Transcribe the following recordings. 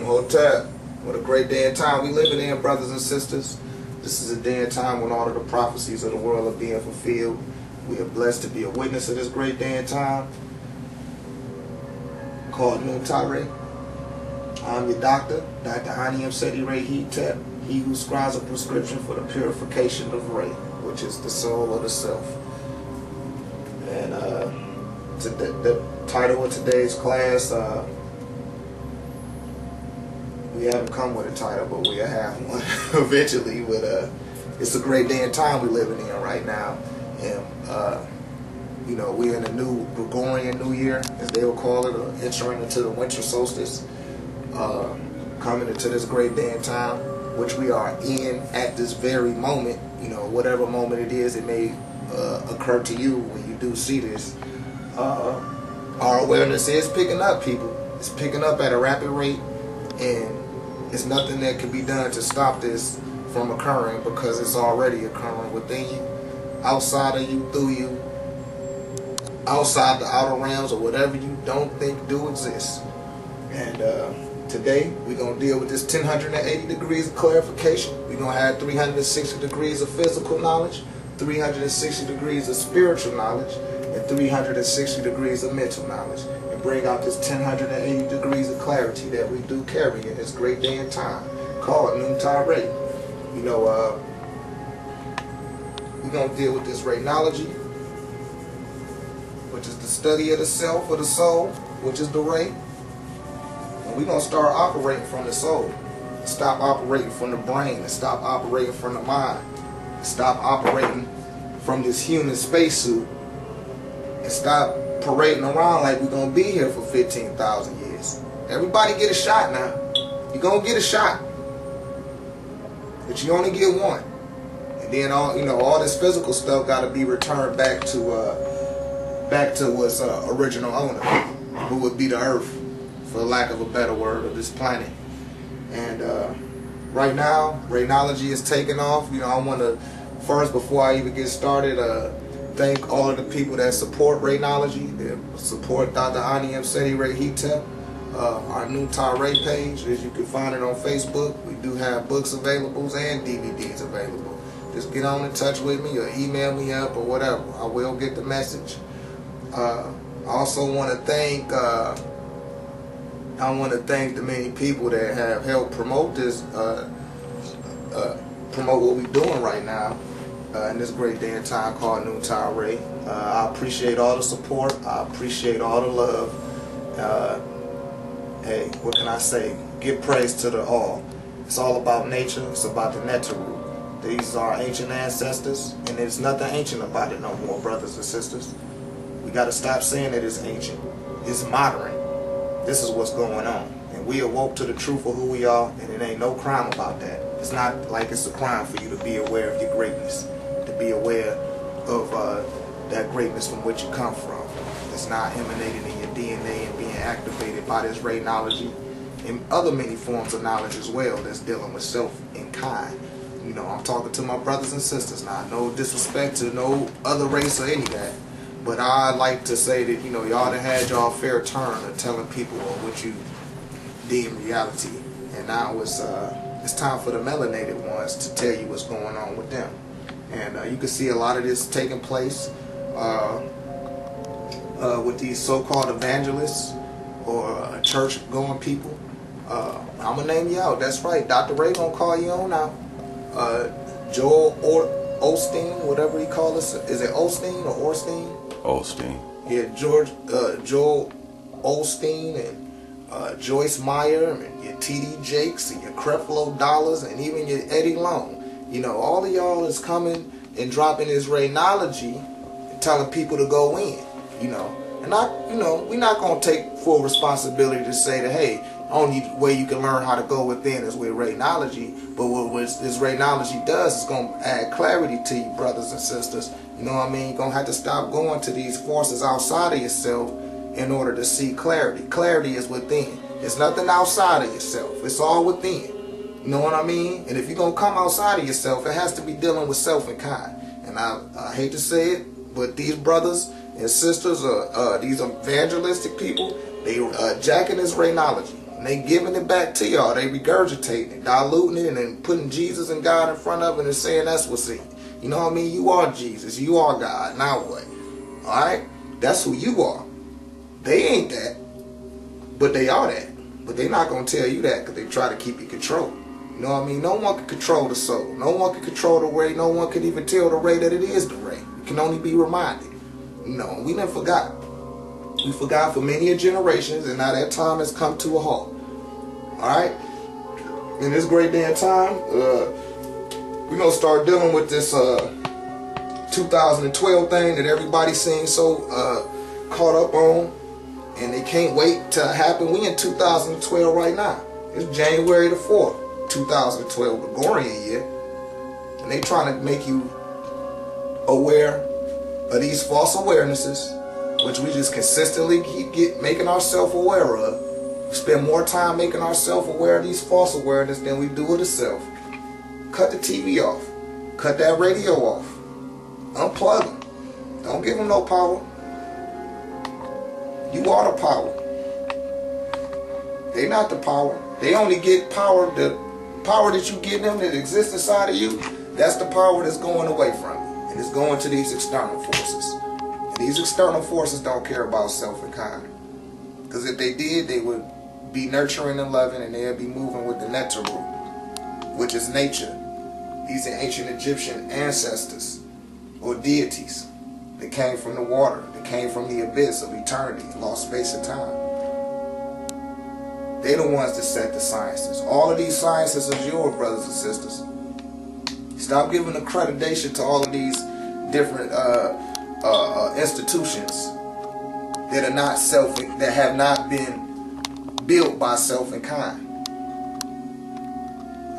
Hotel. What a great day and time we living in, brothers and sisters. This is a day and time when all of the prophecies of the world are being fulfilled. We are blessed to be a witness of this great day and time. Called Pt0. I'm your doctor, Dr. Interception Of Re'Knowlogy Pt0, he who scribes a prescription for the purification of Re, which is the soul of the self. And the title of today's class, we haven't come with a title, but we'll have one eventually. But it's a great day and time we're living in right now. And you know, we're in a new Gregorian New Year, as they will call it, or entering into the winter solstice, coming into this great day and time, which we are in at this very moment. You know, whatever moment it is, it may occur to you when you do see this. Our awareness is picking up, people. It's picking up at a rapid rate, and it's nothing that can be done to stop this from occurring, because it's already occurring within you, outside of you, through you, outside the outer realms, or whatever you don't think do exist. And today we're going to deal with this 1080 degrees of clarification. We're going to have 360 degrees of physical knowledge, 360 degrees of spiritual knowledge, and 360 degrees of mental knowledge, and bring out this 1080 degrees of clarity that we do carry in this great day and time called Pt0. You know, we're going to deal with this Re'Knowlogy, which is the study of the self, or the soul, which is the Re. And we're going to start operating from the soul. Stop operating from the brain, and stop operating from the mind. Stop operating from this human spacesuit, and stop parading around like we're going to be here for 15,000 years. Everybody get a shot now. You're going to get a shot. But you only get one. And then all this physical stuff got to be returned back to its original owner, who would be the earth, for lack of a better word, of this planet. And right now, Re'Knowlogy is taking off. You know, I want to first, before I even get started, thank all of the people that support Re'Knowlogy, that support Dr. Interception Of Re'Knowlogy Pt0, our new Pt0 page. As you can find it on Facebook. We do have books available and DVDs available. Just get on in touch with me, or email me up, or whatever. I will get the message. I also want to thank the many people that have helped promote this, promote what we're doing right now in this great day and time called Pt0. I appreciate all the support. I appreciate all the love. Hey, what can I say? Give praise to the all. It's all about nature. It's about the Neteru. These are ancient ancestors, and there's nothing ancient about it no more, brothers and sisters. We got to stop saying that it's ancient. It's modern. This is what's going on. And we awoke to the truth of who we are, and it ain't no crime about that. It's not like it's a crime for you to be aware of your greatness, to be aware of that greatness from which you come from. It's not emanating in your DNA and being activated by this Re'Knowlogy and other many forms of knowledge as well that's dealing with self and kind. You know, I'm talking to my brothers and sisters now. No disrespect to no other race or any of that. But I like to say that, you know, y'all done had y'all fair turn of telling people what you deem reality. And now it's time for the melanated ones to tell you what's going on with them. And you can see a lot of this taking place with these so-called evangelists, or church-going people. I'm going to name you out. That's right. Dr. Ray going to call you on now. Joel Osteen, whatever he calls it. Is it Osteen or Orstein? Osteen. Yeah, Joel Osteen, and Joyce Meyer, and your T.D. Jakes, and your Creflo Dollars, and even your Eddie Long. You know, all of y'all is coming and dropping this Re'Knowlogy and telling people to go in. You know, and we're not gonna take full responsibility to say that, hey, only way you can learn how to go within is with Re'Knowlogy. But what this Re'Knowlogy does is gonna add clarity to you, brothers and sisters. You know what I mean? You're gonna have to stop going to these forces outside of yourself in order to see clarity. Clarity is within. It's nothing outside of yourself. It's all within. You know what I mean? And if you're gonna come outside of yourself, it has to be dealing with self and kind. And I hate to say it, but these brothers and sisters, these evangelistic people, they jacking this Re'Knowlogy. And they giving it back to y'all. They regurgitating it, diluting it, and then putting Jesus and God in front of it and saying that's what's it. You know what I mean? You are Jesus. You are God. Now what? Alright? That's who you are. They ain't that. But they are that. But they're not going to tell you that because they try to keep you controlled. You know what I mean? No one can control the soul. No one can control the ray. No one can even tell the ray that it is the ray. You can only be reminded. No, we never forgot. We forgot for many generations, and now that time has come to a halt. Alright? In this great day and time, we're going to start dealing with this 2012 thing that everybody seems so caught up on, and they can't wait to happen. We in 2012 right now. It's January the 4th, 2012, Gregorian year, and they trying to make you aware of these false awarenesses, which we just consistently keep making ourselves aware of. We spend more time making ourselves aware of these false awareness than we do of the self. Cut the TV off. Cut that radio off. Unplug them. Don't give them no power. You are the power. They not the power. They only get power, the power that you give them that exists inside of you, that's the power that's going away from you. And it's going to these external forces. And these external forces don't care about self and kind. Because if they did, they would be nurturing and loving, and they'd be moving with the nectar root, which is nature. These are ancient Egyptian ancestors or deities. They came from the water. They came from the abyss of eternity, lost space and time. They're the ones that set the sciences. All of these sciences are yours, brothers and sisters. Stop giving accreditation to all of these different institutions that are not that have not been built by self and kind.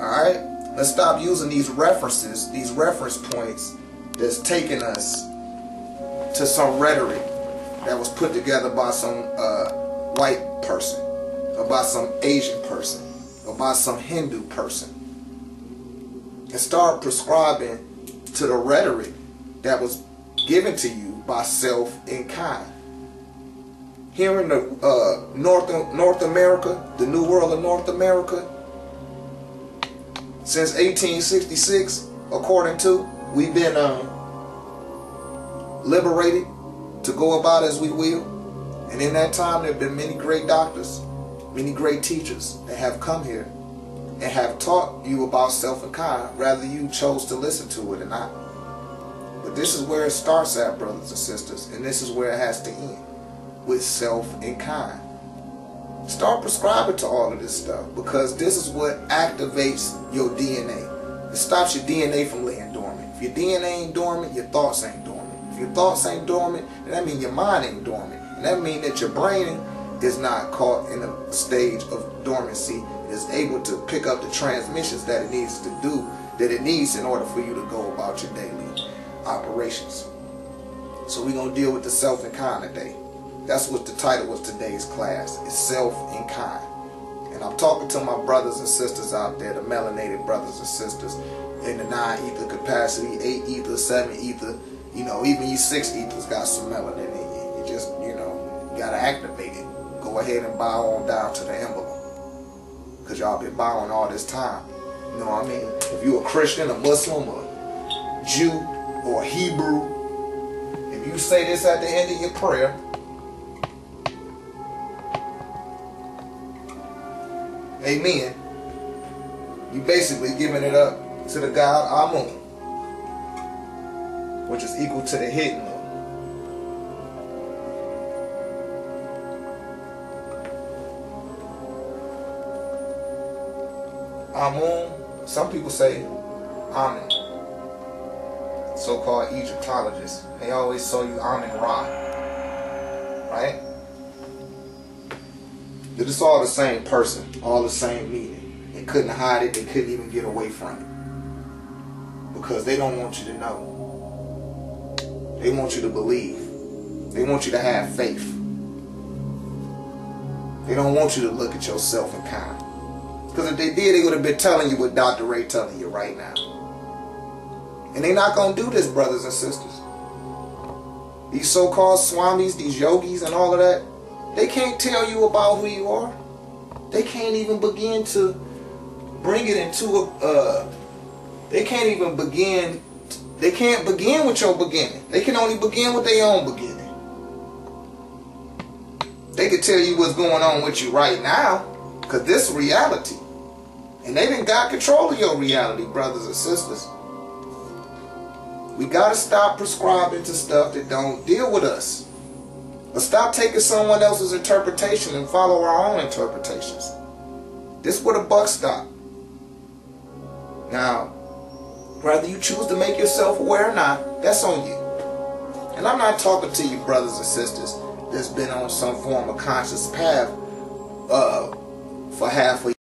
Alright? Let's stop using these references, these reference points that's taking us to some rhetoric that was put together by some white person, or by some Asian person, or by some Hindu person, and start prescribing to the rhetoric that was given to you by self and kind. Here in the North America, the New World of North America, since 1866, according to, we've been liberated to go about as we will. And in that time, there have been many great doctors, many great teachers that have come here and have taught you about self and kind, whether you chose to listen to it or not. But this is where it starts at, brothers and sisters, and this is where it has to end, with self and kind. Start prescribing to all of this stuff, because this is what activates your DNA. It stops your DNA from laying dormant. If your DNA ain't dormant, your thoughts ain't dormant. If your thoughts ain't dormant, then that means your mind ain't dormant. And that means that your brain is not caught in a stage of dormancy. It is able to pick up the transmissions that it needs to do, that it needs in order for you to go about your daily operations. So we're going to deal with the self and kind today. That's what the title was today's class. It's self and kind. And I'm talking to my brothers and sisters out there, the melanated brothers and sisters in the 9 ether capacity, 8 ether, 7 ether. You know, even you 6 ethers got some melanin in you. You just, you know, you got to activate it. Go ahead and bow on down to the emblem. Because y'all been bowing all this time. You know what I mean? If you a Christian, a Muslim, a Jew, or a Hebrew, if you say this at the end of your prayer, amen, you basically giving it up to the God Amun, which is equal to the hidden Lord. Amun, some people say Amen. So-called Egyptologists, they always show you Amen-Ra, right? It's all the same person, all the same meaning. They couldn't hide it, they couldn't even get away from it. Because they don't want you to know. They want you to believe. They want you to have faith. They don't want you to look at yourself in kind. Because if they did, they would have been telling you what Dr. Ray telling you right now. And they're not going to do this, brothers and sisters. These so-called swamis, these yogis and all of that, they can't tell you about who you are. They can't even begin to bring it into a, they can't begin with your beginning. They can only begin with their own beginning. They can tell you what's going on with you right now, because this is reality. And they done got control of your reality, brothers and sisters. We gotta stop prescribing to stuff that don't deal with us. Or stop taking someone else's interpretation and follow our own interpretations. This is where the buck stop. Now, whether you choose to make yourself aware or not, that's on you. And I'm not talking to you brothers and sisters that's been on some form of conscious path for half a